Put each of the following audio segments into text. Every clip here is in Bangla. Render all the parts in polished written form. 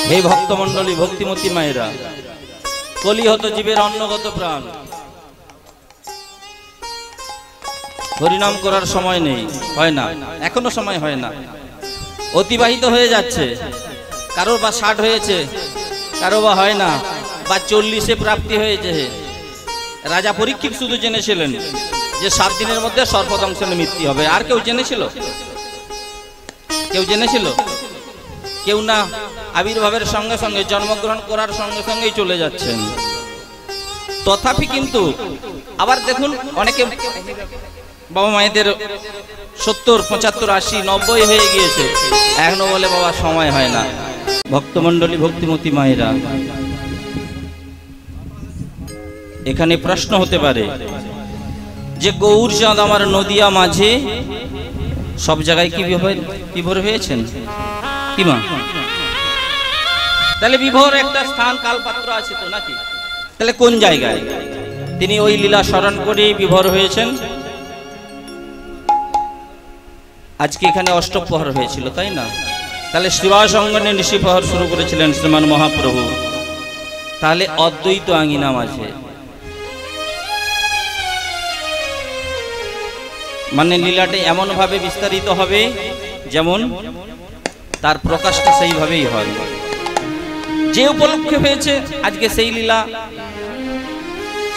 হে ভক্তমণ্ডলী, ভক্তিমতী মায়েরা, কলিহত জীবের অন্নগত প্রাণ, হরিনাম করার সময় নেই, হয় না, এখনো সময় হয় না, অতিবাহিত হয়ে যাচ্ছে। কারো বা 60 হয়েছে, কারো বা হয় না, বা 40-এ প্রাপ্তি হয়েছে। রাজা পরীক্ষিত শুধু জেনেছিলেন যে 7 দিনের মধ্যে সর্পদংশনের মৃত্যু হবে। আর কেউ জেনেছিল? কেউ জেনেছিল? কেউ না। আবির্ভাবের সঙ্গে সঙ্গে, জন্মগ্রহণ করার সঙ্গে সঙ্গেই চলে যাচ্ছেন। তথাপি কিন্তু আবার দেখুন, অনেকে বাবা মায়েদের 70, 75, 80, 90 হয়ে গিয়েছে, এখনো বলে বাবা সময় হয় না। ভক্তমণ্ডলী, ভক্তিমতী মায়েরা, এখানে প্রশ্ন হতে পারে যে গৌরচাঁদ আমার নদিয়া মাঝে সব জায়গায় কি বিভোর হয়েছেন কি মা? তাহলে বিভোর একটা স্থান কালপাত্র আছে তো নাকি? তাহলে কোন জায়গায় তিনি ওই লীলা স্মরণ করে বিভোর হয়েছেন? আজকে এখানে অষ্টপ্রহর হয়েছিল, তাই না? তাহলে শ্রীবাস অঙ্গনে নিশিপ্রহর শুরু করেছিলেন শ্রীমান মহাপ্রভু। তাহলে অদ্বৈত আঙিনা মাঝে, মানে লীলাটা এমন ভাবে বিস্তারিত হবে যেমন তার প্রকাশটা সেইভাবেই হয়। যে উপলক্ষে হয়েছে আজকে সেই লীলা,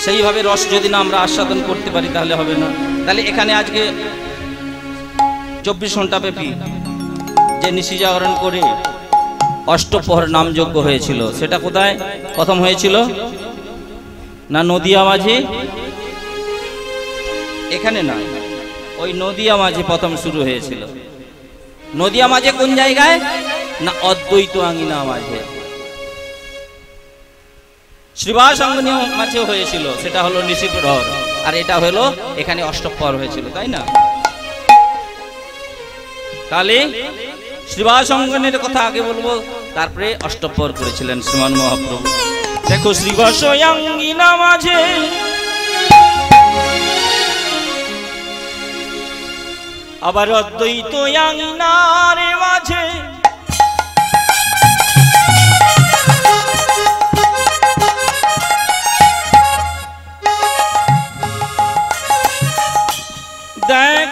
সেইভাবে রস যদি না আমরা আস্বাদন করতে পারি তাহলে হবে না। তাহলে এখানে আজকে 24 ঘন্টা ব্যাপী যে নিশি জাগরণ করে অষ্টপ্রহর নামযজ্ঞ হয়েছিল, সেটা কোথায় প্রথম হয়েছিল? না নদিয়া মাঝে? এখানে না, ওই নদিয়া মাঝে প্রথম শুরু হয়েছিল। নদিয়া মাঝে কোন জায়গায়? না অদ্বৈত আঙিনা মাঝে। শ্রীবাস অঙ্গনীয় মাঝে হয়েছিল, সেটা হলো নিশিপ্রহর, আর এটা হলো এখানে অষ্টপ্রহর হয়েছিল, তাই না? তাহলে শ্রীবাস অঙ্গনের কথা আগে বলবো, তারপরে অষ্টপ্রহর করেছিলেন শ্রীমান মহাপ্রভু। দেখো, শ্রীবাস অঙ্গিনা মাঝে আবার অদ্বৈত আঙিনার মাঝে দেখ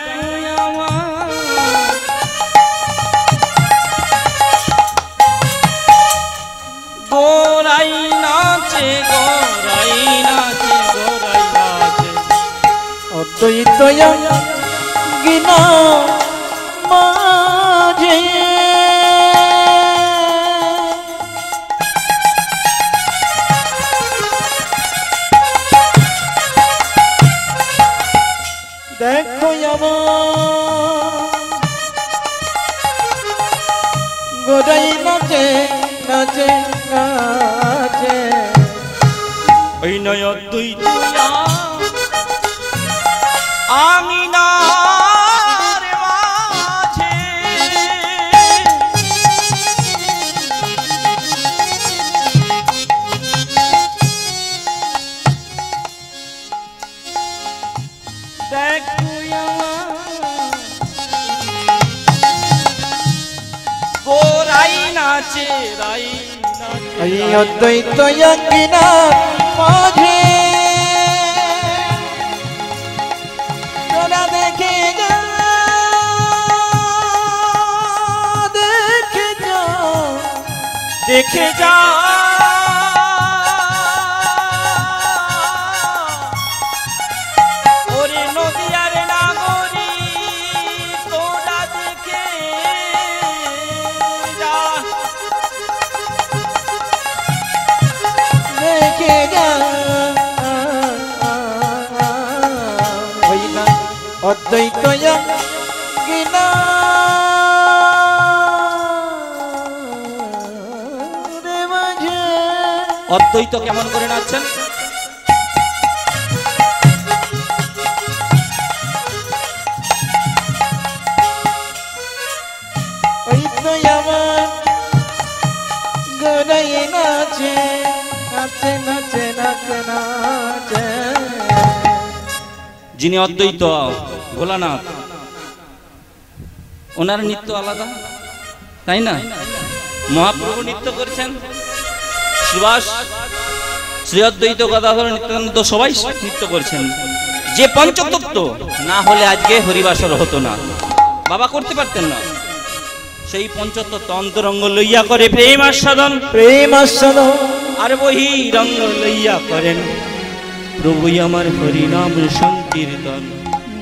গোরাই নাচে, গোরাই নাচে, গোরাই নাচে, অদ্বৈত আঙিনা মাঝে দেখো আমার গোরাই নাচে, নাচে, নাচে, ওই নয় অদ্বৈত আঙিনার মাঝে দেখো গোরাই নাচে, রাই নাচে, এই অদ্বৈত আঙিনা মাঝে তোরা দেখে যা, দেখে যা, দেখে যা, ওরে নদিয়ার নাগরী, তোরা দেখে যা, দেখে যা, ওই না অদ্বৈত আঙিনা রে মাঝে। অদ্বৈত কেমন করে নাচছেন? ওই তো আমার গোরাই নাচে, নাচে, নাচে, নাচে, নাচে। যিনি অদ্বৈত ভোলানাথ, ওনার নৃত্য আলাদা, তাই না? মহাপ্রভু নৃত্য করছেন, শ্রীবাস, শ্রী অদ্বৈত গদাধর নিত্যানন্দ সবাই নৃত্য করছেন। যে পঞ্চতত্ত্ব না হলে আজকে হরিবাসর হতো না, বাবা করতে পারতেন না। সেই পঞ্চতত্ত্ব অন্তরঙ্গ লইয়া করে প্রেম আস্বাদন, প্রেম আস্বাদন, আর বহিরঙ্গ লইয়া করেন প্রভুই আমার হরিনাম সংকীর্তন।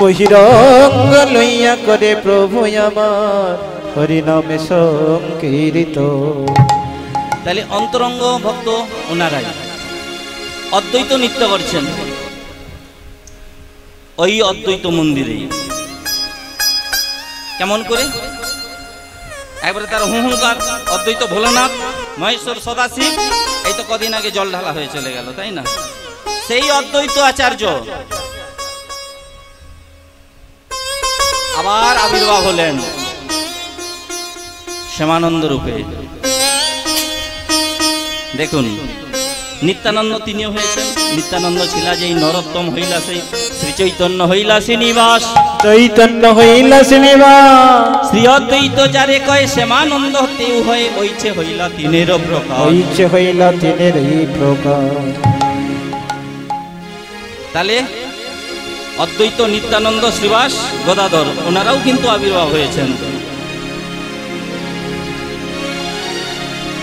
বহিরঙ্গ লইয়া করে প্রভু আমার হরিনামে সংকীর্ত। তাহলে অন্তরঙ্গ ভক্ত ওনারাই অদ্বৈত নৃত্য করছেন ওই অদ্বৈত মন্দিরে। কেমন করে? একবারে তার হুঙ্কার, অদ্বৈত ভোলানাথ, মহেশ্বর, সদাশিব, এই তো কদিন আগে জল ঢালা হয়ে চলে গেল, তাই না? সেই অদ্বৈত আচার্য আবার আবির্ভাব হলেন শ্যামানন্দ রূপে। দেখুন, নিত্যানন্দ তিনিও হয়েছেন। নিত্যানন্দ ছিলা যেই নরোত্তম হইলা সেই শ্রী চৈতন্য হইলা শ্রীনিবাস, চৈতন্য হইলা শ্রীনিবাস। শ্রী অদ্বৈত যারে কয় শ্যামানন্দ তেউ হয়ে ওইছে হইলা তিনের প্রকার, ওইছে হইলা তিনের এই প্রকার। তাহলে অদ্বৈত নিত্যানন্দ শ্রীবাস গদাধর ওনারাও কিন্তু আবির্ভাব হয়েছেন।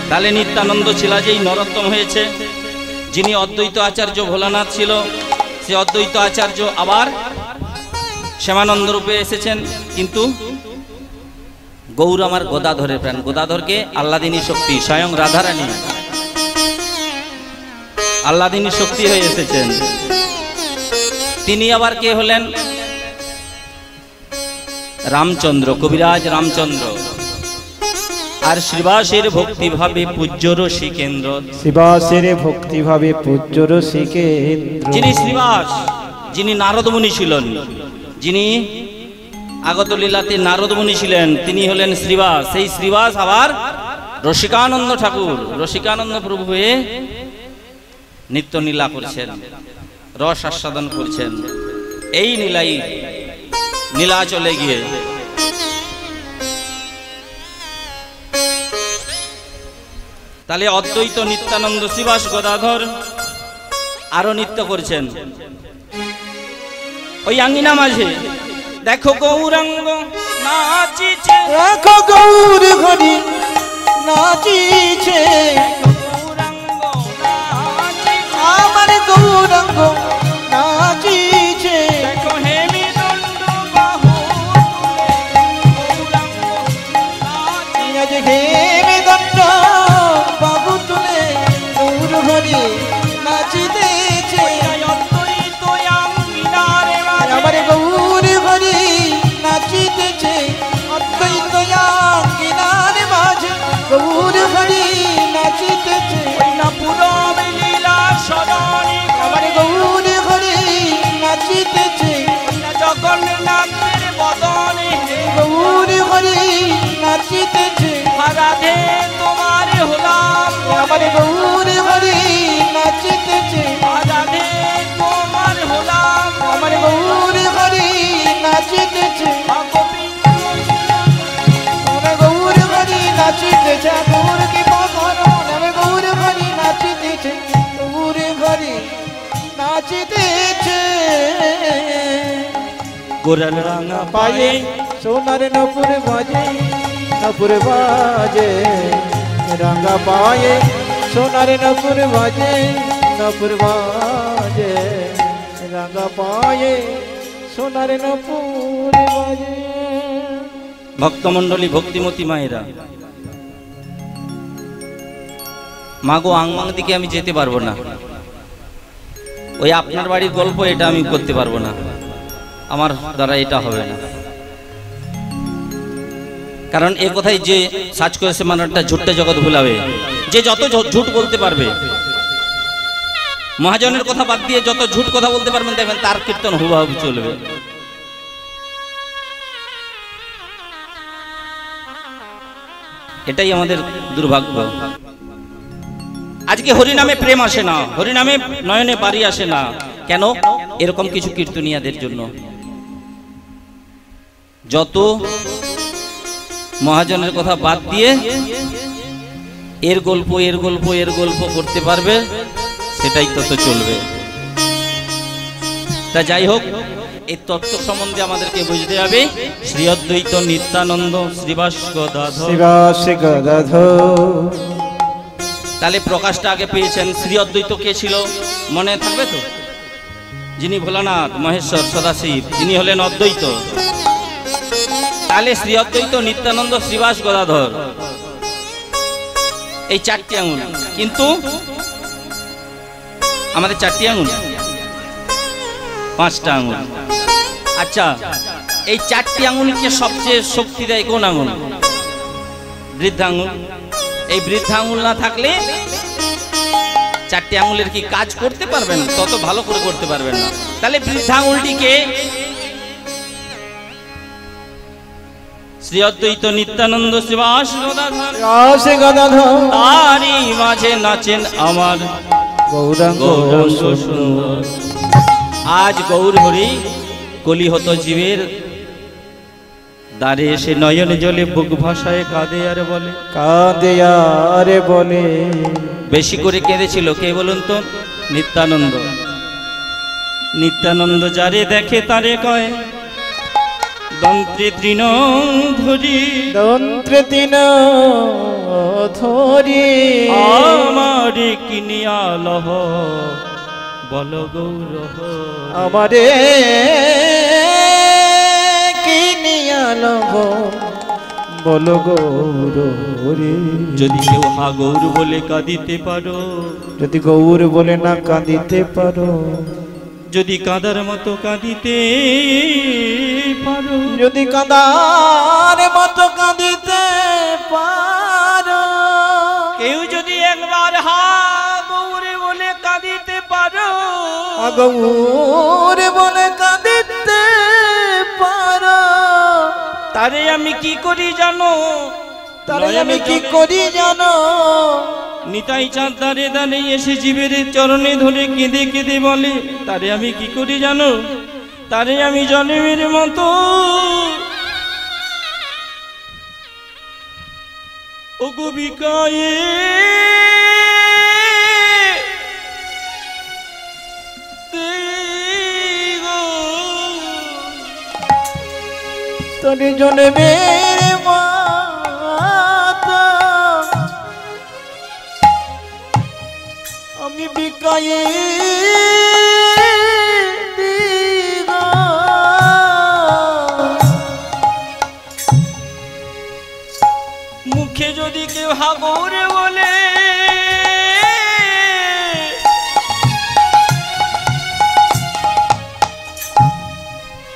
তাহলে নিত্যানন্দ ছিলা যেই নরোত্তম হয়েছে, যিনি অদ্বৈত আচার্য ভোলানাথ ছিল, সে অদ্বৈত আচার্য আবার শ্যামানন্দ রূপে এসেছেন। কিন্তু গৌর আমার গদাধরের প্রাণ, গদাধরকে আল্লাদিনী শক্তি, স্বয়ং রাধারানী আল্লাদিনী শক্তি হয়ে এসেছেন। তিনি আবার কে হলেন? রামচন্দ্র, কবিরাজ রামচন্দ্র। আর শ্রীবাসের ভক্তিভাবে পূজ্য রসিকেন্দ্র, শ্রীবাসের ভক্তিভাবে পূজ্য রসিকেন্দ্র। যিনি শ্রীবাস, যিনি নারদমুনি ছিলেন, যিনি আগত লীলাতে নারদমুনি ছিলেন, তিনি হলেন শ্রীবাস। সেই শ্রীবাস আবার রসিকানন্দ ঠাকুর, রসিকানন্দ প্রভু হয়ে নিত্য নীলা করছেন, রস আস্বাদন করছেন। এই নীলাই নীলা চলে গিয়ে তাহলে অদ্বৈত নিত্যানন্দ শ্রীবাস গদাধর আরো নৃত্য করছেন ওই আঙ্গিনা মাঝে। দেখো গৌরাঙ্গ নাচিছে, রাখো গৌর হরি নাচিছে, আমার গৌরাঙ্গ নাচিছে। আজ হেমে দণ্ড বাবু তুলে গৌর হরি নাচিতেছে, আমার গৌর হরি নাচিতেছে। অদ্বৈত আঙ্গিনার মাঝে গৌর হরি নাচিতেছে, আমার গৌর হরি নাচিতেছে। জগন্নাথের বদনে গৌর হরি নাচিতেছে, রাধে তোমার হলাম, আমার গৌর হরি নাচিতেছে, রাধে তোমার হলাম, আমার গৌর হরি নাচিতেছে, আমার গৌর হরি নাচিতেছে। গৌর কি পকর আমার গৌর হরি নাচিতেছে, গৌর হরি নাচিতেছে। গোরাল রাঙা পায়ে সোনার নপুর বাজে, নপুর বাজে রাঙা পায়ে সোনার নপুর বাজে, নপুর বাজে রাঙা পায়ে সোনার নপুর বাজে। ভক্তমণ্ডলী, ভক্তিমতী মায়েরা, মাগো আংমাং দিকে আমি যেতে পারবো না, ওই আপনার বাড়ির গল্প এটা আমি করতে পারবো না, আমার দ্বারা এটা হবে না। কারণ এ কথাই যে সাজ করেছে মানুষটা ঝুটটা জগৎ ভুলাবে, যে যত ঝুট বলতে পারবে, মহাজনের কথা বাদ দিয়ে যত ঝুট কথা বলতে পারবেন দেখবেন তার কীর্তন হুবহু চলবে। এটাই আমাদের দুর্ভাগ্য। আজকে হরিনামে প্রেম আসে না, হরিনামে নয়নে বাড়ি আসে না। কেন? এরকম কিছু কীর্তনিয়াদের জন্য। যত মহাজনের কথা বাদ দিয়ে এর গল্প এর গল্প এর গল্প করতে পারবে, সেটাই তত চলবে। তা যাই হোক, এই তত্ত্ব সম্বন্ধে আমাদেরকে বুঝতে হবে। শ্রী অদ্বৈত নিত্যানন্দ শ্রীবাস গদাধর। তাহলে প্রকাশটা আগে পেয়েছেন। শ্রী অদ্বৈত কে ছিল মনে থাকবে তো? যিনি ভোলানাথ, মহেশ্বর, সদাশিব, তিনি হলেন অদ্বৈত। তাহলে শ্রী অদ্বৈত নিত্যানন্দ শ্রীবাস গদাধর, এই চারটি আঙুল। কিন্তু আমাদের চারটি আঙুল, পাঁচটা আঙুল। আচ্ছা, এই চারটি আঙুলকে সবচেয়ে শক্তি দেয় কোন আঙুল? বৃদ্ধা আঙুল। এই বৃদ্ধা আঙুল না থাকলে চারটি আঙুলের কি কাজ করতে পারবেন? তত ভালো করে করতে পারবেন না। তাহলে বৃদ্ধা আঙুলটিকে শ্রী অদ্বৈত নিত্যানন্দ শ্রীবাস গদাধর, তারই মাঝে নাচেন আমার গৌরাঙ্গ সুন্দর। আজ গৌর হরি কলি হত জীবের দ্বারে এসে নয়ন জলে বুক ভাষায় কাঁদে আর বলে, কাঁদে আর বলে। বেশি করে কেঁদেছিল কে বলুন তো? নিত্যানন্দ। নিত্যানন্দ যারে দেখে তারে কয় দন্ত্রে তৃণ ধরি, দন্ত্রে তৃণ ধরি, আমারে কিনিয়া লহ বল গৌরহ, আমারে কিনিয়া লহ বল গৌর হরি। যদি কেউ হা গৌর বলে কাঁদিতে পারো, যদি গৌর বলে না কাঁদিতে পারো, যদি কাঁদার মতো কাঁদিতে পারো, যদি কাঁদার মতো কাঁদিতে পারো, কেউ যদি একবার হা গৌর বলে কাঁদিতে পারো, গৌর বলে কাঁদিতে পারো, তারে আমি কি করি জানো? তারে আমি কি করি জানো? নিতাই চাঁদ দাঁড়ে দাঁড়িয়ে এসে জীবের চরণে ধরে কেঁদে কেঁদে বলে, তারে আমি কি করি জানো? তারে আমি জন্মের মতো ও গোবিকায়ে তোরে জন্মের মতো আমি বিকায়ে দিব। মুখে যদি কেউ হা গৌর বলে,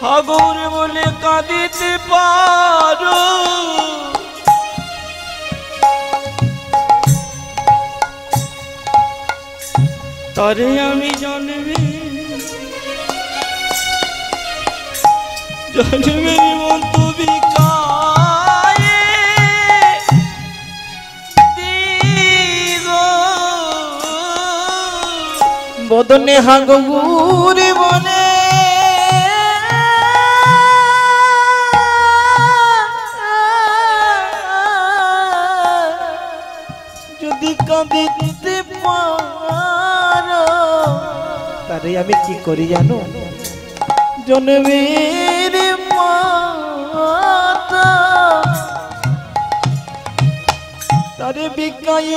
হা গৌর বলে কাঁদিতে পারো, তারে আমি জন্মে জন্মের মতো বিকায়ে দিব। বদনে হাঙ্গুর বনে যদি কাঁদিতে পারো, তারে আমি কি করি জানো? জন্মের মতো তারে বিকাই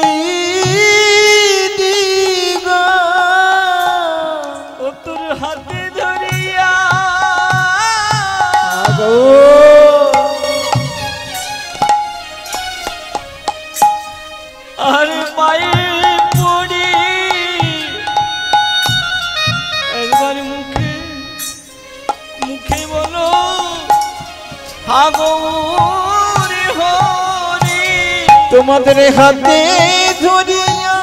দিব। ও তোর হাতে ধরিয়া আর পায়ে পড়ি, একবার মুখে মুখে বলো হা গৌর হরি। তোমাদের হাতে ধরিয়া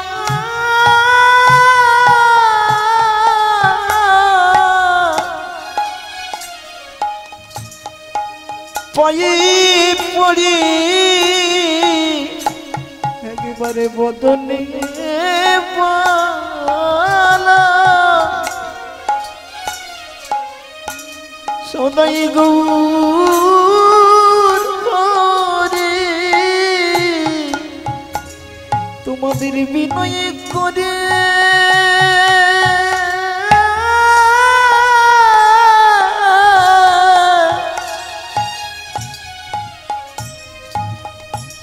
পায়ে পড়ি, একবারে বদনে পালা সদাই গৌর হরি। তোমাদের বিনয় করে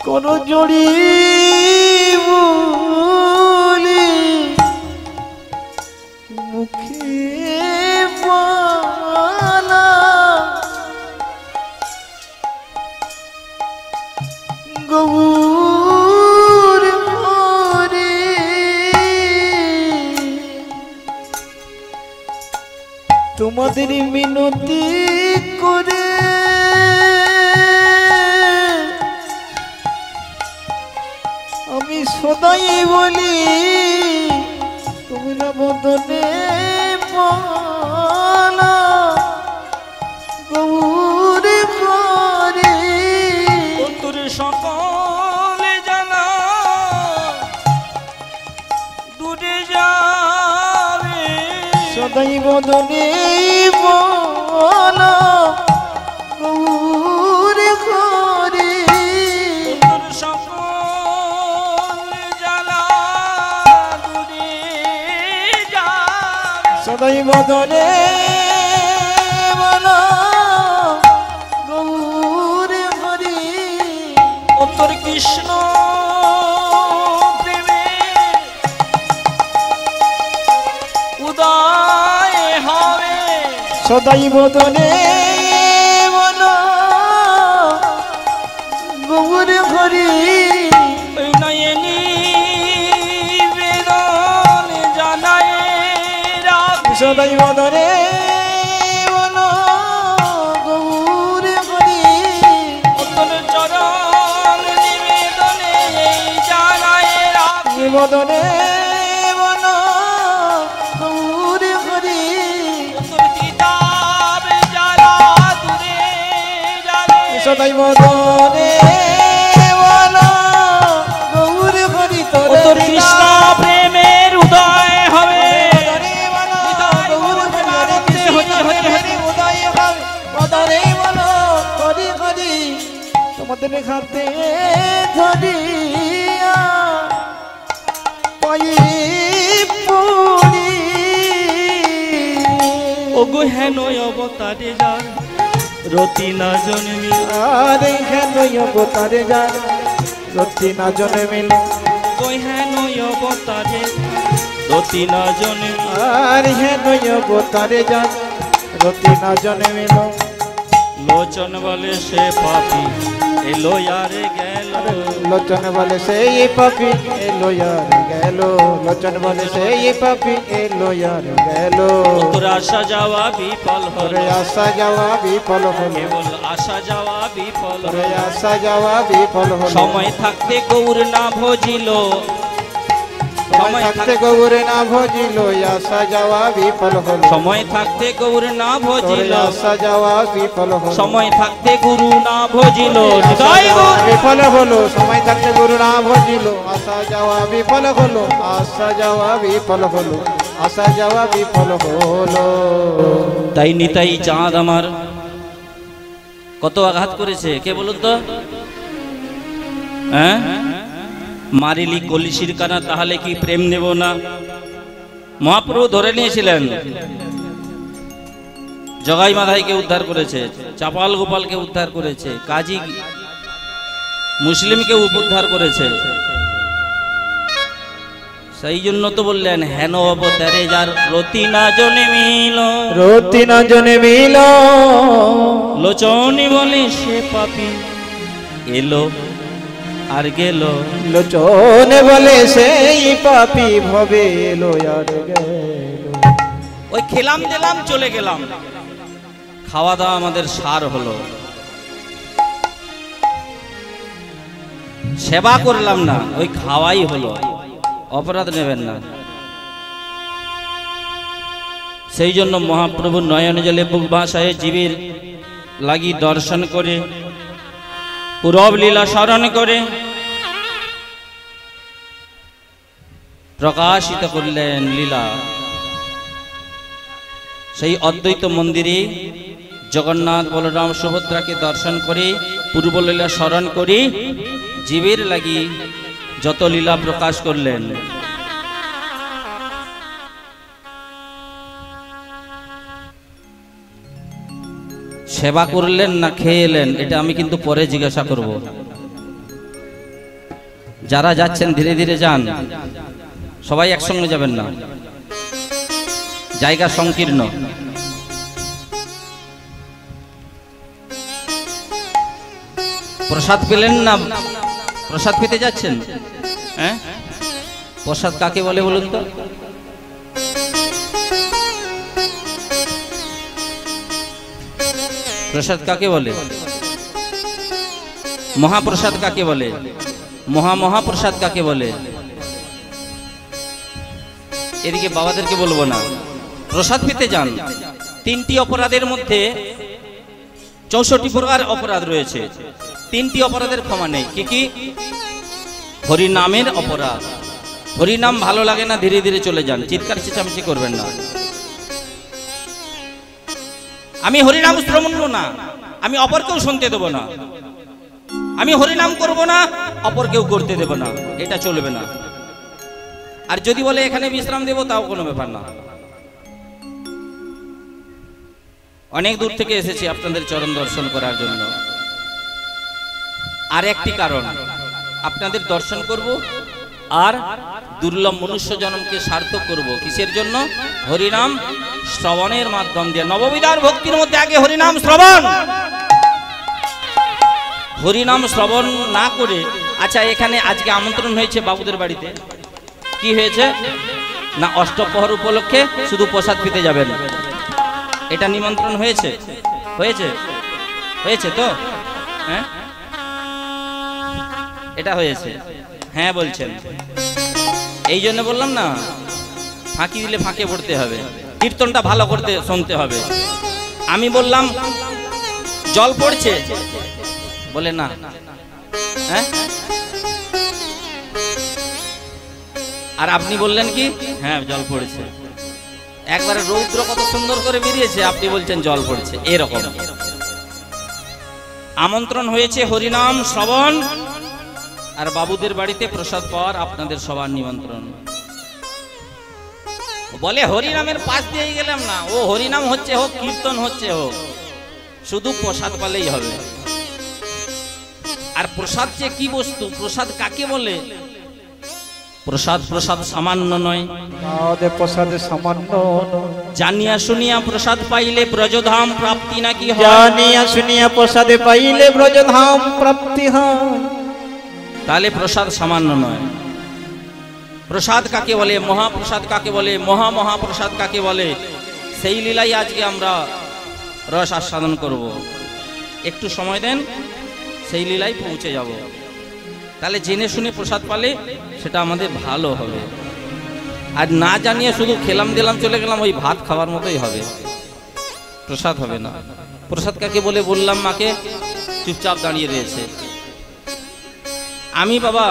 কোন জড়ি বলি মুখে বলা গৌর হরে তোমাদের মিনতি করে আমি সদাই বলি তুমি না বদনে বলা গৌরে পরে তোর সকলে জানা দূরে যাবে সদাই বদনে বলা গৌরে পরে তোর সকলে জানা দূরে যাবে সদাই বদনে বলা গৌরে হরি তোর কৃষ্ণ প্রেমে উদয় হবে সদাই বদনে বলা গৌরে হরি ওই নয়নি বেদন জানায় রাখ সদাই বদনে বলা গৌরে হরি তোর চরণ নিবেদনে এই জানায় রাখ বদনে বলা গৌরে হরি তোর কিতাব যারা দূরে যাবে সদাই বদনে বলা গৌরে হরি ও তোর কৃষ্ণ প্রেমের উদয় হবে তোমাদের খাতে ধরিয়া পাই পড়ি ওগো হেন অবতারে যার রতি না জন্মি আর হেন অবতারে যার রতি না জন্মিল ওগো হেন অবতারে রতি না জন্মি আর হেন অবতারে যার রতি না জন্মিল লোচন বলে সে পাপি এলো ইয়ারে গেল লোচন বলে সেই পাপি এলো ইয়ার গেল লোচন বলে সেই পাপি এলো ইয়ার গেল তোর আসা যাওয়া বিফল ওরে হলো আসা যাওয়া বিফল হলো কেবল আসা যাওয়া বিফল ওরে হলো আসা যাওয়া বিফল হলো সময় থাকতে গৌর না ভজিল সময় থাকতে গৌরে না ভজিল আসা যাওয়া বিফল হলো সময় থাকতে গৌর না ওরে ভজিল আসা যাওয়া বিফল হলো সময় থাকতে গুরু না ভজিল আসা যাওয়া বিফল হলো সময় থাকতে গুরু না ভজিল আসা যাওয়া বিফল হলো আসা যাওয়া বিফল হলো আসা যাওয়া বিফল হলো তাই নিতাই চাঁদ আমার কত আঘাত করেছে কে বলুন তো হ্যাঁ মারিলি কলিশির কানা তাহলে কি প্রেম নেব না মহাপ্রভু ধরে নিয়েছিলেন জগাই মাধাইকে উদ্ধার করেছে চাপাল গোপালকে উদ্ধার করেছে কাজী মুসলিমকে উদ্ধার করেছে সেই জন্য তো বললেন হেন অবতারে যার রতি না জনে মিল রতি না জনে মিল লোচনি বলে সে পাপি এলো আর গেল লোচনে বলে সেই পাপি ভবে এলো আর গেল ওই খেলাম দিলাম চলে গেলাম খাওয়া দাওয়া আমাদের সার হলো সেবা করলাম না ওই খাওয়াই হলো অপরাধ নেবেন না সেই জন্য মহাপ্রভু নয়ন জলে বুক ভাষায় জীবের লাগি দর্শন করে পূরব লীলা স্মরণ করে প্রকাশিত করলেন লীলা সেই অদ্বৈত মন্দিরে জগন্নাথ বলরাম সুভদ্রাকে দর্শন করে পূর্বলীলা স্মরণ করে জীবের লাগি যত লীলা প্রকাশ করলেন। সেবা করলেন না খেয়ে এলেন, এটা আমি কিন্তু পরে জিজ্ঞাসা করব। যারা যাচ্ছেন ধীরে ধীরে যান, সবাই একসঙ্গে যাবেন না, জায়গা সংকীর্ণ। প্রসাদ পেলেন না, প্রসাদ পেতে যাচ্ছেন? হ্যাঁ, প্রসাদ কাকে বলে বলুন তো? প্রসাদ কাকে বলে? মহাপ্রসাদ কাকে বলে? মহাপ্রসাদ কাকে বলে? এদিকে বাবাদেরকে বলবো না। প্রসাদ পেতে যান। 3টি অপরাধের মধ্যে 64 প্রকার অপরাধ রয়েছে। 3টি অপরাধের ক্ষমা নেই। কি কি? হরিনামের অপরাধ। হরিনাম ভালো লাগে না, ধীরে ধীরে চলে যান, চিৎকার চেঁচামেচি করবেন না। আমি হরিনাম শ্রবণ না, আমি অপরকেও শুনতে দেব না। আমি হরিনাম করব না, অপর কেউ করতে দেব না, এটা চলবে না। আর যদি বলে এখানে বিশ্রাম দেব, তাও কোনো ব্যাপার না। অনেক দূর থেকে এসেছি আপনাদের চরণ দর্শন করার জন্য। আর একটি কারণ, আপনাদের দর্শন করব আর দুর্লভ মনুষ্য জন্মকে সার্থক করব। কিসের জন্য? হরিনাম শ্রবণের মাধ্যম দিয়ে। নববিধার ভক্তির মধ্যে আগে হরিনাম শ্রবণ। হরিনাম শ্রবণ না করে, আচ্ছা এখানে আজকে আমন্ত্রণ হয়েছে বাবুদের বাড়িতে, কি হয়েছে না অষ্টপ্রহর উপলক্ষে শুধু প্রসাদ পেতে যাবেন, এটা নিমন্ত্রণ হয়েছে? হয়েছে? হয়েছে তো? হ্যাঁ, এটা হয়েছে। হ্যাঁ বলছেন, এই জন্য বললাম না, ফাঁকি দিলে ফাঁকে পড়তে হবে, কীর্তনটা ভালো করতে শুনতে হবে। আমি বললাম জল পড়ছে, বলে না। হ্যাঁ, আর আপনি বললেন কি? হ্যাঁ জল পড়েছে। একবারে রৌদ্র কত সুন্দর করে বেরিয়েছে, আপনি বলছেন জল পড়ছে। এরকম আমন্ত্রণ হয়েছে হরিনাম শ্রবণ আর বাবুদের বাড়িতে প্রসাদ পাওয়ার, আপনাদের সবার নিমন্ত্রণ। বলে হরিনামের পাশ দিয়ে গেলাম না, ও হরিনাম হচ্ছে হোক, কীর্তন হচ্ছে হোক, শুধু প্রসাদ পেলেই হবে। আর প্রসাদ যে কি বস্তু, প্রসাদ কাকে বলে? প্রসাদ প্রসাদ সামান্য নয়, প্রসাদ সামান্য। জানিয়া শুনিয়া প্রসাদ পাইলে ব্রজধাম প্রাপ্তি নাকি হয়? জানিয়া শুনিয়া প্রসাদ পাইলে ব্রজধাম প্রাপ্তি হয়। তাহলে প্রসাদ সামান্য নয়। প্রসাদ কাকে বলে? মহাপ্রসাদ কাকে বলে? মহাপ্রসাদ কাকে বলে? সেই লীলাই আজকে আমরা রস আস্বাদন করব। একটু সময় দেন, সেই লীলাই পৌঁছে যাব। তাহলে জেনে শুনে প্রসাদ পালে সেটা আমাদের ভালো হবে। আর না জানিয়ে শুধু খেলাম দিলাম চলে গেলাম, ওই ভাত খাওয়ার মতোই হবে, প্রসাদ হবে না। প্রসাদ কাকে বলে বললাম, মাকে চুপচাপ দাঁড়িয়ে রয়েছে। আমি বাবা,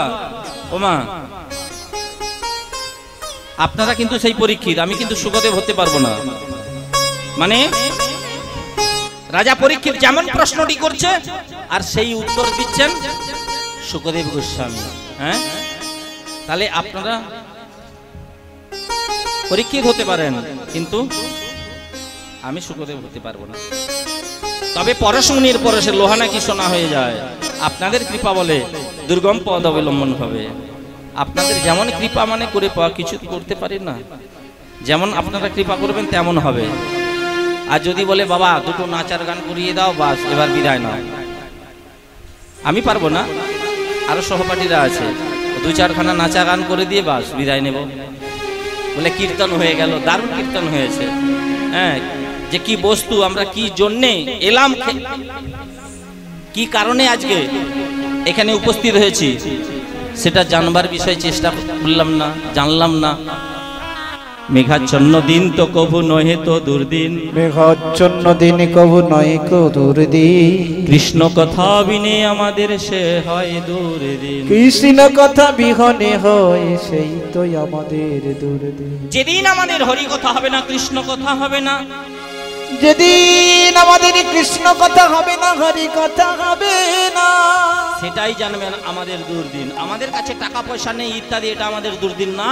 ওমা, আপনারা কিন্তু সেই পরীক্ষিত, আমি কিন্তু সুখদেব হতে পারবো না। মানে রাজা পরীক্ষিত যেমন প্রশ্নটি করছে আর সেই উত্তর দিচ্ছেন সুখদেব গোস্বামী। হ্যাঁ, তাহলে আপনারা পরীক্ষিত হতে পারেন, কিন্তু আমি সুখদেব হতে পারবো না। তবে পরশুনির পরশে লোহা নাকি সোনা হয়ে যায়। আপনাদের কৃপা বলে দুর্গম পদ অবলম্বন হবে। আপনাদের যেমন কৃপা মানে করে পাওয়া, কিছু করতে পারি না, যেমন আপনারা কৃপা করবেন তেমন হবে। আর যদি বলে বাবা দুটো নাচার গান করিয়ে দাও, বাস এবার বিদায় নাও, আমি পারবো না, আরো সহপাঠীরা আছে, 2-4খানা নাচা গান করে দিয়ে বাস বিদায় নেব। বলে কীর্তন হয়ে গেল, দারুণ কীর্তন হয়েছে। হ্যাঁ, যে কি বস্তু, আমরা কি জন্যে এলাম, কি কারণে আজকে এখানে উপস্থিত হয়েছি, সেটা জানবার বিষয়ে চেষ্টা করলাম না, জানলাম না। মেঘাচ্ছন্ন দিন তো কভু নহে তো দুর্দিন, মেঘাচ্ছন্ন দিন কভু নয় কো দুর্দিন। কৃষ্ণ কথা বিনে আমাদের সে হয় দুর্দিন। কৃষ্ণ কথা বিহনে হয় সেই তো আমাদের দুর্দিন। যেদিন আমাদের হরি কথা হবে না, কৃষ্ণ কথা হবে না, যেদিন আমাদের কৃষ্ণ কথা হবে না, হরি কথা হবে না, সেটাই জানবেন আমাদের দুর্দিন। আমাদের কাছে টাকা পয়সা নেই ইত্যাদি, এটা আমাদের দুর্দিন না।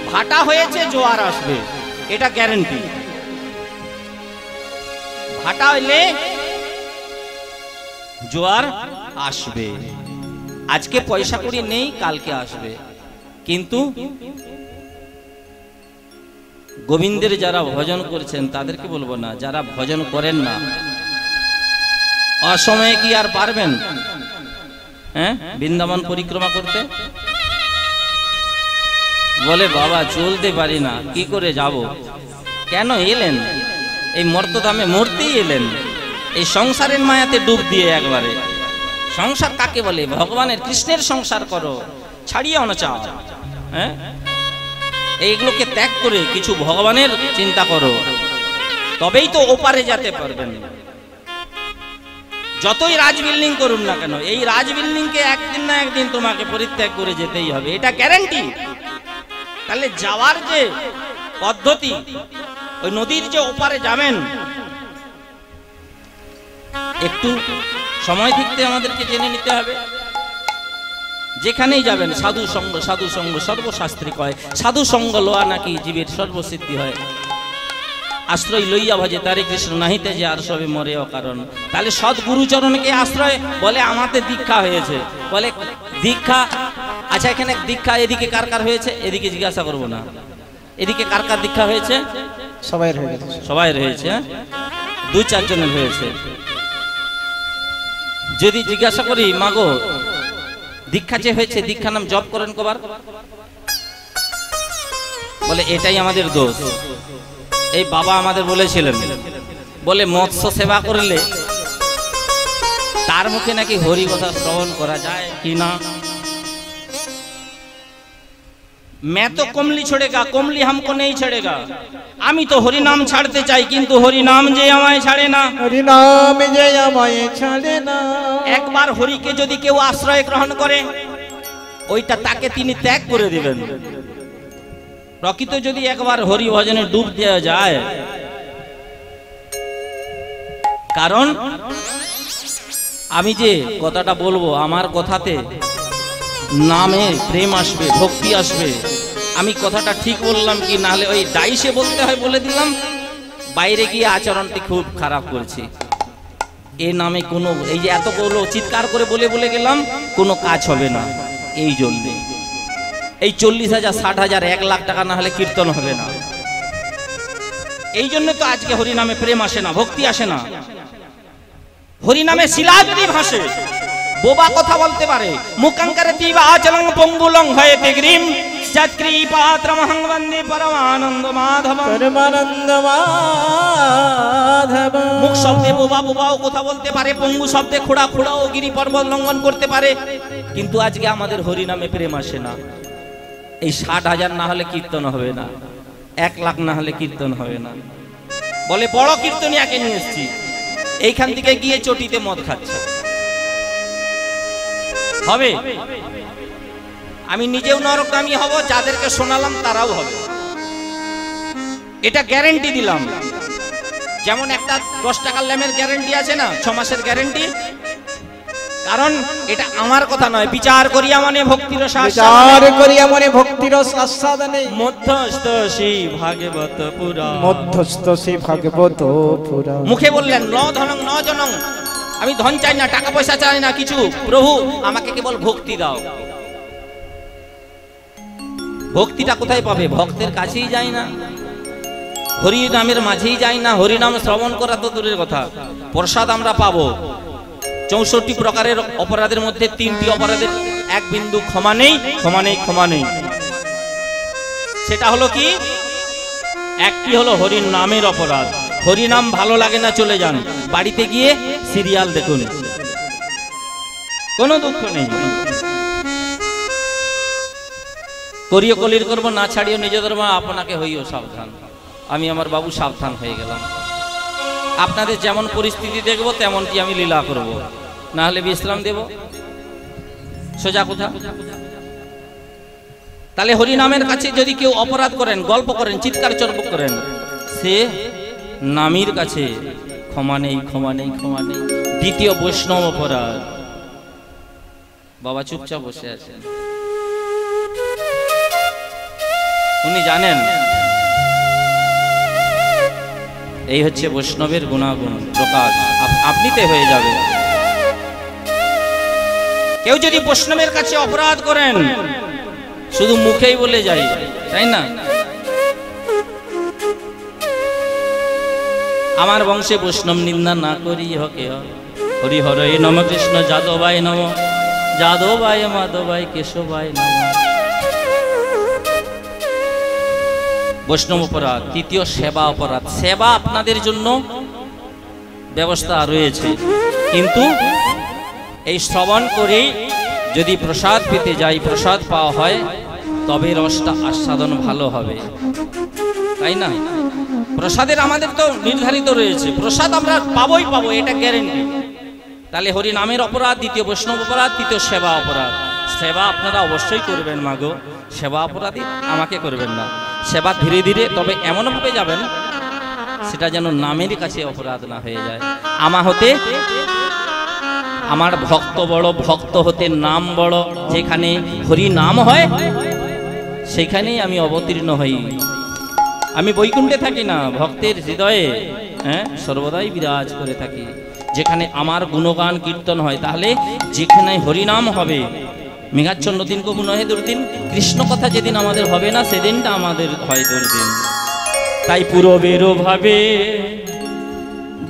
ভাটা হয়েছে, জোয়ার আসবে, এটা গ্যারান্টি। ভাটা হইলে জোয়ার আসবে। আজকে পয়সা কড়ি নেই, কালকে আসবে। কিন্তু গোবিন্দের যারা ভজন করছেন তাদেরকে বলবো না, যারা ভজন করেন না অসময়ে কি আর পারবেন হ্যাঁ বৃন্দাবন পরিক্রমা করতে? বলে বাবা চলতে পারি না, কি করে যাব? কেন এলেন? এই মর্তধামে মরতেই এলেন, এই সংসারের মায়াতে ডুব দিয়ে একবারে। সংসার কাকে বলে? ভগবানের কৃষ্ণের সংসার করো, ছাড়িয়ে অনচাও। হ্যাঁ, এইগুলোকে ত্যাগ করে কিছু ভগবানের চিন্তা করো, তবেই তো ওপারে যেতে পারবেন। যতই রাজ বিল্ডিং করুন না কেন, এই রাজ বিল্ডিং কে একদিন না একদিন তোমাকে পরিত্যাগ করে যেতেই হবে, এটা গ্যারান্টি। তাহলে যাওয়ার যে পদ্ধতি, ওই নদীর যে ওপারে যাবেন, একটু সময় থাকতে আমাদেরকে জেনে নিতে হবে। যেখানেই যাবেন সাধু সঙ্গ, সাধু সঙ্গ সর্বশাস্ত্রী কয়, সাধু সঙ্গ লোয়া নাকি জীবের সর্বসিদ্ধি হয়। আশ্রয় লইয়া ভজে তারে কৃষ্ণ, নাহিতে যে আর সবে মরে অকারণ। তাহলে সৎ গুরুচরণকে আশ্রয় বলে আমাদের দীক্ষা হয়েছে। বলে দীক্ষা, আচ্ছা এখানে দীক্ষা এদিকে কার কার হয়েছে? এদিকে জিজ্ঞাসা করবো না, এদিকে কার কার দীক্ষা হয়েছে? সবাই হয়ে গেছে, সবাই হয়েছে, 2-4 জনের হয়েছে। যদি জিজ্ঞাসা করি মাগো দীক্ষা যে হয়েছে, দীক্ষা নাম জপ করেন কবার? বলে এটাই আমাদের দোষ। এই বাবা আমাদের বলেছিলেন, বলে মৎস্য সেবা করলে তার মুখে নাকি হরি কথা শ্রবণ করা যায় কি না। मैं तो कमली छोड़ेगा, कमली हमको नहीं छोड़ेगा। আমি তো হরি নাম ছাড়তে চাই, কিন্তু হরি নাম যে আমায় ছাড়ে না। হরি নাম যে আমায় ছাড়ে না। একবার হরিকে যদি কেউ আশ্রয় গ্রহণ করে, ওইটা তাকে তিনি ত্যাগ করে দিবেন। প্রকৃত যদি একবার হরি ভজনে ডুব দেওয়া যায়, কারণ আমি যে কথাটা বলবো, আমার কথাতে নামে প্রেম আসবে, ভক্তি আসবে। আমি কথাটা ঠিক বললাম কি না হলে ওই ডাইসে বলতে হয় বলে দিলাম, বাইরে গিয়ে আচরণটি খুব খারাপ করছি। এই নামে কোনো, এই যে এতগুলো চিৎকার করে বলে বলে গেলাম, কোনো কাজ হবে না। এই জন্য এই 40,000, 60,000, 1 লাখ টাকা না হলে কীর্তন হবে না। এই জন্য তো আজকে হরি নামে প্রেম আসে না, ভক্তি আসে না। হরি নামে শিলা যদি ভাসে, বোবা কথা বলতে পারে, মুখাঙ্কারে দিবা আচলং পঙ্গুলং হয়েতে গ্রীম যৎকৃপাত্রমহং বন্দে পরমানন্দ মাধব। পরমানন্দ মাধব। মুখ শব্দে বোবা বোবাও কথা বলতে পারে, পঙ্গু শব্দে খোড়া খোড়াও গিরি পর্বত লঙ্ঘন করতে পারে, কিন্তু আজকে আমাদের হরি নামে প্রেম আসে না। এই 60,000 না হলে কীর্তন হবে না, 1 লাখ না হলে কীর্তন হবে না। বলে বড় কীর্তনিয়াকে নিয়ে এসেছি, এইখান থেকে গিয়ে চটিতে মদ খাচ্ছে। হবে? আমি নিজেও নরকগামী হব, যাদেরকে শোনালাম তারাও হবে, এটা গ্যারান্টি দিলাম। যেমন একটা 10 টাকার ল্যামের গ্যারান্টি আছে না, 6 মাসের গ্যারান্টি। কারণ এটা আমার কথা নয়, বিচার করিয়া মনে ভক্তির বিচার করিয়া মনে ভক্তির আস্বাদনে মধ্যস্থ সেই ভাগবত পুরা, মধ্যস্থ সেই ভাগবত পুরা। মুখে বললেন ন ধনং ন জনং, আমি ধন চাই না, টাকা পয়সা চাই না কিছু, প্রভু আমাকে কেবল ভক্তি দাও। ভক্তিটা কোথায় পাবে? ভক্তের কাছেই যায় না, হরি নামের মাঝেই যায় না। হরি নাম শ্রবণ করা তো দূরের কথা, প্রসাদ আমরা পাবো। 64 প্রকারের অপরাধের মধ্যে 3টি অপরাধের 1 বিন্দু ক্ষমা নেই, ক্ষমা নেই, ক্ষমা নেই। সেটা হলো কি? একটি হলো হরি নামের অপরাধ। হরি নাম ভালো লাগে না, চলে যান, বাড়িতে গিয়ে সিরিয়াল দেখুন, কোনো দুঃখ নেই। করিও কলির করব না ছাড়িও নিজ ধর্ম, আপনাকে হইও সাবধান। আমি আমার বাবু সাবধান হয়ে গেলাম। আপনাদের যেমন পরিস্থিতি দেখবো তেমনটি আমি লীলা করব, না হলে বিশ্রাম দেব। সোজা কথা। তাহলে হরি নামের কাছে যদি কেউ অপরাধ করেন, গল্প করেন, চিৎকার চর্ব করেন, সে নামীর কাছে ক্ষমা নেই, ক্ষমা নেই, ক্ষমা নেই। দ্বিতীয় বৈষ্ণব অপরাধ। বাবা চুপচাপ বসে আছেন, উনি জানেন এই হচ্ছে বৈষ্ণবের গুণাগুণ প্রকাশ, আপনিতে হয়ে যাবে। কেউ যদি বৈষ্ণবের কাছে অপরাধ করেন শুধু মুখেই বলে যাই, তাই না? আমার বংশে বৈষ্ণব নিন্দা না করি হকে হরি হরে নম কৃষ্ণ যাদবায় নম, যাদবায় মাধবায় কেশবায় নম। বৈষ্ণব অপরাধ। তৃতীয় সেবা অপরাধ। সেবা আপনাদের জন্য ব্যবস্থা রয়েছে, কিন্তু এই শ্রবণ করে যদি প্রসাদ পেতে যাই, প্রসাদ পাওয়া হয়, তবে রসটা আস্বাদন ভালো হবে, তাই না? প্রসাদের আমাদের তো নির্ধারিত রয়েছে, প্রসাদ আমরা পাবোই পাবো, এটা গ্যারেন্টি। তাহলে হরি নামের অপরাধ, দ্বিতীয় বৈষ্ণব অপরাধ, তৃতীয় সেবা অপরাধ। সেবা আপনারা অবশ্যই করবেন মাগো, সেবা অপরাধী আমাকে করবেন না। সেবা ধীরে ধীরে, তবে এমনভাবে যাবেন সেটা যেন নামের কাছে অপরাধ না হয়ে যায়। আমার ভক্ত বড়, ভক্ত হতে নাম বড়। যেখানে হরি নাম হয় সেখানেই আমি অবতীর্ণ হই। আমি বৈকুণ্ঠে থাকি না, ভক্তের হৃদয়ে সর্বদাই বিরাজ করে থাকি। যেখানে আমার গুণগান কীর্তন হয়, তাহলে যেখানে হরিনাম হবে, মেঘাচ্ছন্ন দিন কবু নহে দুর্দিন, কৃষ্ণ কথা যেদিন আমাদের হবে না সেদিনটা আমাদের হয় দুর্দিন। তাই পূরবের ভাবে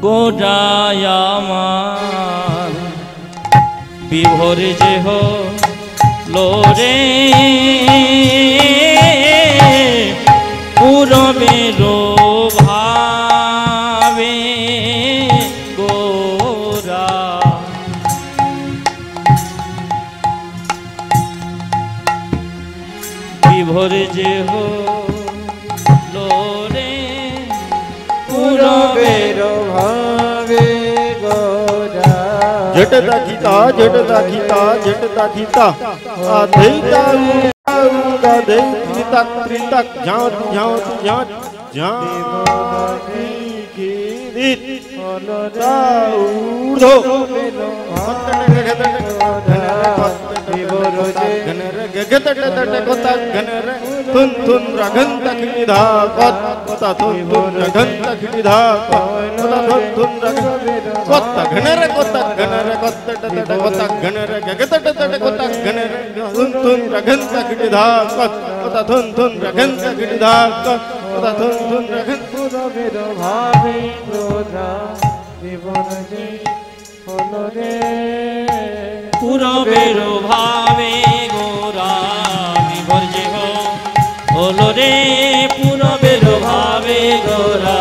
গোড়ায় আমার বিভোর যে লোরে, পূরবের ভাবে গোরা, বিভোর যে লোরে, পূরবের ভাবে গোরা। झटता खीता झटता खीता झटता खीता आधेता उगा दे त्रितक त्रितक झांत झांत झांत झांत की रीत उड़ो थुन थुन रघन तक निधा कोता थुन थुन रघन तक निधा कोता थुन थुन रघन कोता घनर कोता घनर कोता घनर गगत तट कोता घनर थुन थुन रघन तक निधा कोता थुन थुन रघन तक निधा कोता थुन थुन रघन পূরবের ভাবে গোরা, জীবন যে হলো রে। পূরবের ভাবে গোরা, বিভোর যে হলো রে, পূরবের ভাবে গোরা,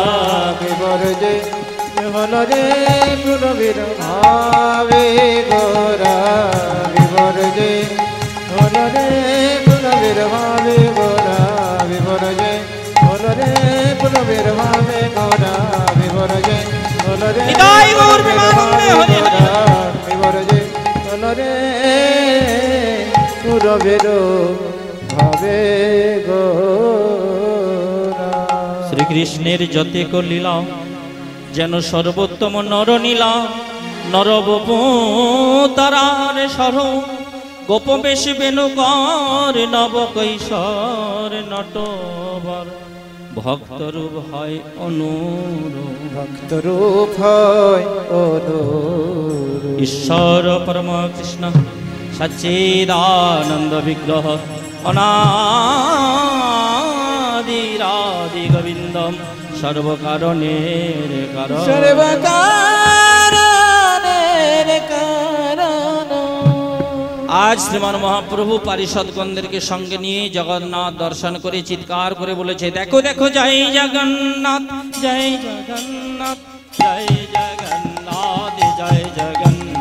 বিভোর যে হলো রে। পূরবের ভাবে গোরা, বিভোর যে হলো রে। পূরবের ভাবে গোরা, বিভোর যে হলো রে। পূরবের ভাবে গোরা, বিভোর যে হলো রে। নিতাই গৌর প্রেমানন্দে হরি হরি। বিভোর যে হলো রে। পূরবের ভাবে গোরা। শ্রীকৃষ্ণের যতেক লীলা যেন সর্বোত্তম নরনীলা, নরবপু তারার সর, গোপবেশ বেণুকর নব কৈশোর নটবর, ভক্তরূপ হয় অনুরূপ, ভক্তরূপ হয় অনুরূপ। ঈশ্বর পরম কৃষ্ণ সচ্চিদানন্দ বিগ্রহ, অনাদিরাদি গোবিন্দম, সর্বকারণের কারণ, সর্বকারণের কারণ। আজ শ্রীমান মহাপ্রভু পারিষদগণদেরকে সঙ্গে নিয়ে জগন্নাথ দর্শন করে চিৎকার করে বলেছে, দেখো দেখো জয় জগন্নাথ, জয় জগন্নাথ, জয় জগন্নাথ, জয় জগন্নাথ,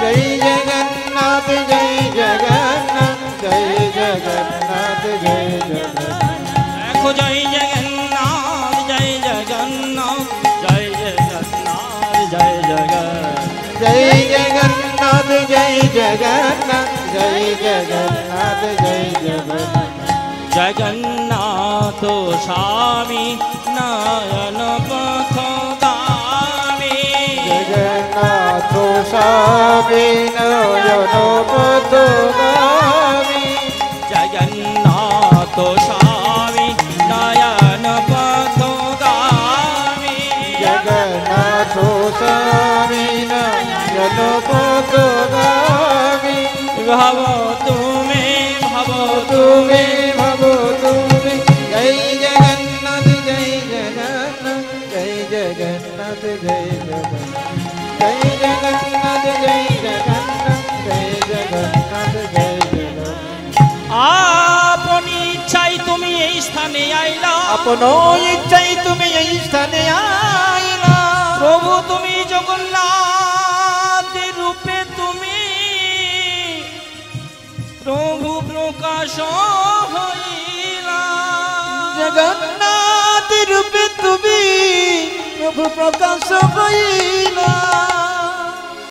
জয় জগন্নাথ, জয় জগন্নাথ, জয় জগন্নাথ, জয় জগন্নাথ। দেখো জয় জগন্নাথ, জয় জগন্নাথ, জয় জগন্নাথ, জয় জগন্নাথ, জয় জগন্নাথ, জয় জগন্নাথ, জয় জগন্নাথ, জয় জগন্নাথ। জগন্নাথ স্বামী নাম নয়ন পথগামী জগন্নাথ স্বামী নয়ন পথগামী জগন্নাথ স্বামী নয়ন পথগামী জগন্নাথ স্বামী নয়ন পথগামী ভাব তুমি ভাব তুমি ভাবো তুমি জয় জগন্নাথ জয় জগন্নাথ জয় জগন্নাথ জয় জগন্নাথ জয় জগন্নাথ জয় জগন্নাথ জয় জগন্নাথ জয় জগন্নাথ আপনি ইচ্ছাই তুমি এই স্থানে আইলা আপন ইচ্ছাই তুমি এই স্থানে আইলা প্রভু তুমি জগন্নাথ রূপে তুমি প্রভু প্রকাশ হইলা জগন্নাথ রূপে তুমি প্রভু প্রকাশ হইলা